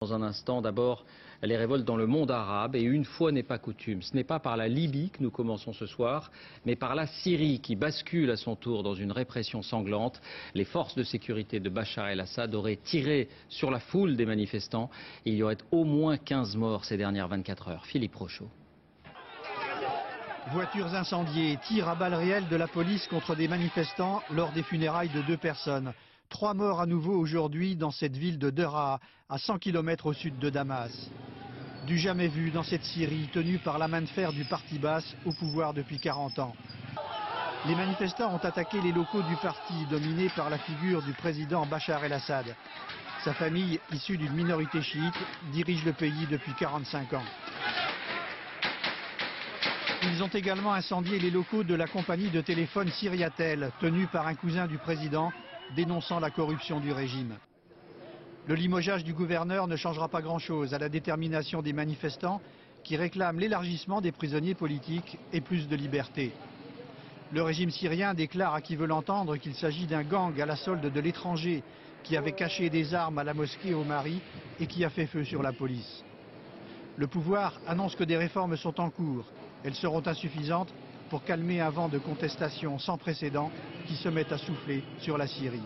Dans un instant, d'abord, les révoltes dans le monde arabe, et une fois n'est pas coutume. Ce n'est pas par la Libye que nous commençons ce soir, mais par la Syrie qui bascule à son tour dans une répression sanglante. Les forces de sécurité de Bachar el-Assad auraient tiré sur la foule des manifestants. Il y aurait au moins 15 morts ces dernières 24 heures. Philippe Rochaud. Voitures incendiées, tirs à balles réelles de la police contre des manifestants lors des funérailles de 2 personnes. 3 morts à nouveau aujourd'hui dans cette ville de Deraa, à 100 km au sud de Damas. Du jamais vu dans cette Syrie tenue par la main de fer du parti basse au pouvoir depuis 40 ans. Les manifestants ont attaqué les locaux du parti dominé par la figure du président Bachar el-Assad. Sa famille, issue d'une minorité chiite, dirige le pays depuis 45 ans. Ils ont également incendié les locaux de la compagnie de téléphone Syriatel, tenue par un cousin du président, dénonçant la corruption du régime. Le limogeage du gouverneur ne changera pas grand-chose à la détermination des manifestants qui réclament l'élargissement des prisonniers politiques et plus de liberté. Le régime syrien déclare à qui veut l'entendre qu'il s'agit d'un gang à la solde de l'étranger qui avait caché des armes à la mosquée au Mari et qui a fait feu sur la police. Le pouvoir annonce que des réformes sont en cours. Elles seront insuffisantes pour calmer un vent de contestation sans précédent qui se met à souffler sur la Syrie.